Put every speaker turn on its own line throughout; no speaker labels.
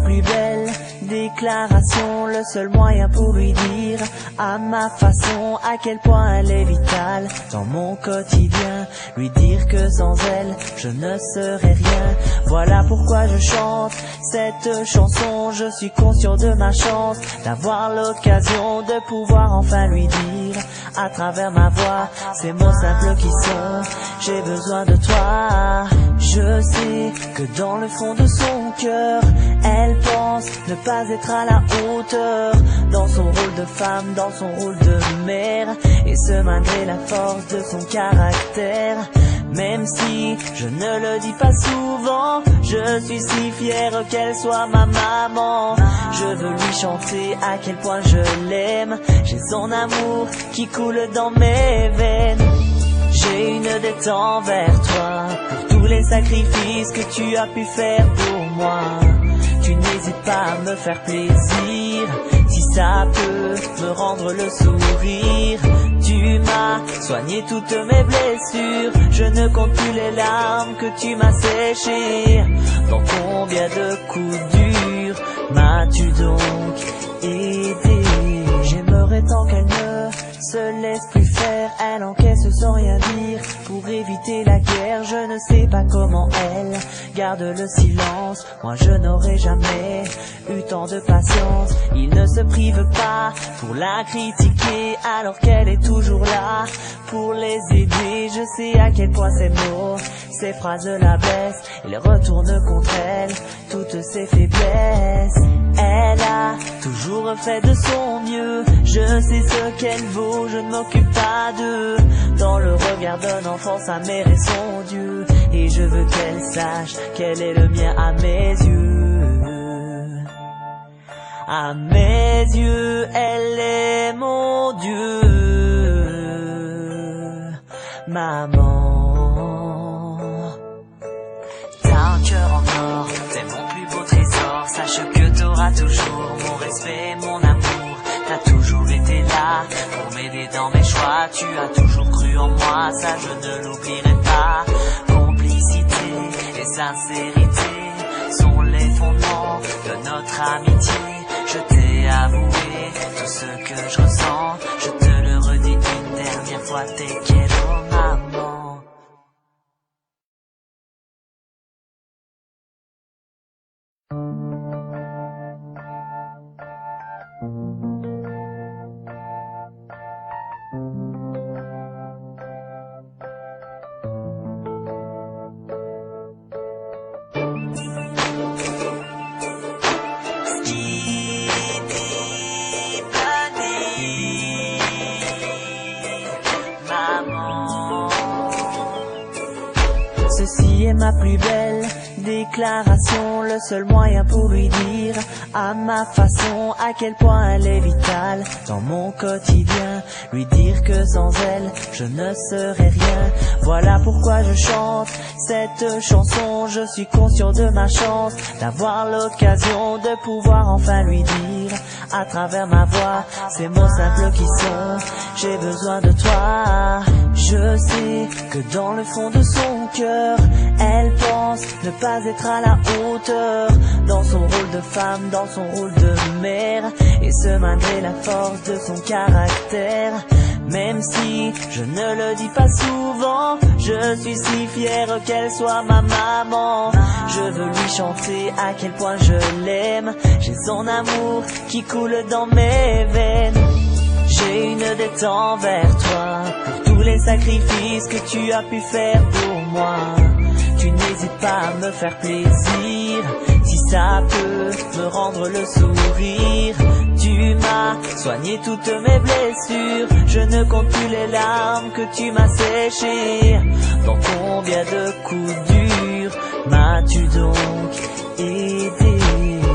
plus belle déclaration, le seul moyen pour lui dire à ma façon à quel point elle est vitale dans mon quotidien. Lui dire que sans elle je ne serais rien. Voilà pourquoi je chante cette chanson. Je suis conscient de ma chance d'avoir l'occasion de pouvoir enfin lui dire à travers ma voix ces mots simples qui sont: j'ai besoin de toi. Je sais que dans le fond de son cœur elle pense ne pas être à la hauteur dans son rôle de femme, dans son rôle de mère, et ce malgré la force de son caractère. Même si je ne le dis pas souvent, je suis si fier qu'elle soit ma maman. Je veux lui chanter à quel point je l'aime. J'ai son amour qui coule dans mes veines. J'ai une dette envers toi pour tous les sacrifices que tu as pu faire pour moi. Tu n'hésites pas à me faire plaisir si ça peut me rendre le sourire. Tu m'as soigné toutes mes blessures. Je ne compte plus les larmes que tu m'as séchées. Dans combien de coups durs m'as-tu donc aidé? J'aimerais tant qu'elle ne se laisse plus faire. Elle encaisse sans rien dire pour éviter la guerre. Je ne sais pas comment elle garde le silence. Moi je n'aurais jamais eu tant de patience. Il ne se prive pas pour la critiquer alors qu'elle est toujours là pour les aider. Je sais à quel point ces mots, ces phrases la blessent. Il retourne contre elle toutes ses faiblesses. Elle a toujours fait de son mieux. Je sais ce qu'elle vaut, je ne m'occupe pas d'eux. Dans le regard d'un enfant, sa mère est son Dieu. Et je veux qu'elle sache qu'elle est le mien à mes yeux. À mes yeux, elle est mon Dieu. Maman, t'as un cœur en or, t'es mon plus beau trésor. Sache que t'auras toujours mon respect, mon amour. T'as toujours été là pour m'aider dans mes choix. Tu as toujours cru en moi, ça je ne l'oublierai pas. Complicité et sincérité sont les fondements de notre amitié. Je t'ai avoué tout ce que je ressens. Je te le redis une dernière fois, t'es quiero, maman. Ceci est ma plus belle déclaration, le seul moyen pour lui dire à ma façon à quel point elle est vitale dans mon quotidien. Lui dire que sans elle je ne serais rien. Voilà pourquoi je chante cette chanson. Je suis conscient de ma chance d'avoir l'occasion de pouvoir enfin lui dire à travers ma voix ces mots simples qui sont: j'ai besoin de toi. Je sais que dans le fond de son cœur elle pense ne pas être à la hauteur dans son rôle de femme, dans son rôle de mère, et ce malgré la force de son caractère. Même si je ne le dis pas souvent, je suis si fier qu'elle soit ma maman. Je veux lui chanter à quel point je l'aime. J'ai son amour qui coule dans mes veines. J'ai une dette envers toi pour tous les sacrifices que tu as pu faire pour moi. Tu n'hésites pas à me faire plaisir si ça peut me rendre le sourire. Tu m'as soigné toutes mes blessures. Je ne compte plus les larmes que tu m'as séchées. Dans combien de coups durs m'as-tu donc aidé?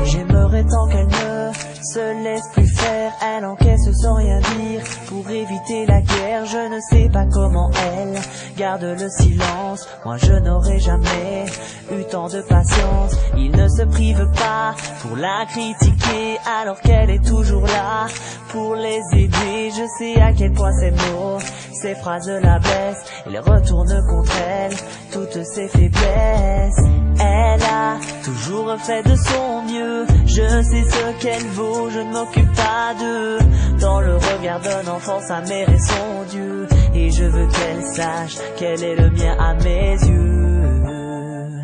J'aimerais tant qu'elle ne se laisse plus faire. Elle encaisse sans rien dire pour éviter la guerre. Je ne sais pas comment elle garde le silence. Moi je n'aurais jamais eu tant de patience. Il ne se prive pas pour la critiquer alors qu'elle est toujours là pour les aider. Je sais à quel point ces mots, ces phrases la blessent. Il retourne contre elle toutes ses faiblesses. Elle a toujours fait de son mieux. Je sais ce qu'elle vaut, je ne m'occupe pas d'eux. Dans le regard d'un enfant, sa mère est son Dieu. Et je veux qu'elle sache qu'elle est le mien à mes yeux.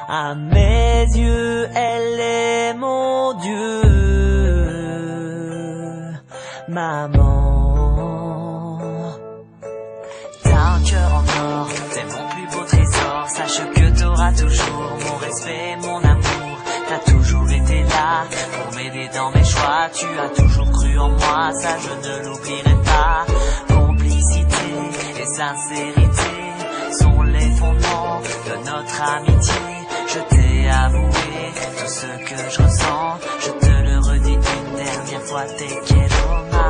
À mes yeux, elle est mon Dieu. Maman, t'as un cœur en or, c'est mon plus beau trésor. Sache que t'auras toujours mon respect, mon amour. T'as toujours été là pour m'aider dans mes choix. Tu as toujours cru en moi, ça je ne l'oublierai pas. Complicité et sincérité sont les fondements de notre amitié. Je t'ai avoué tout ce que je ressens. Je te le redis une dernière fois, te quiero más.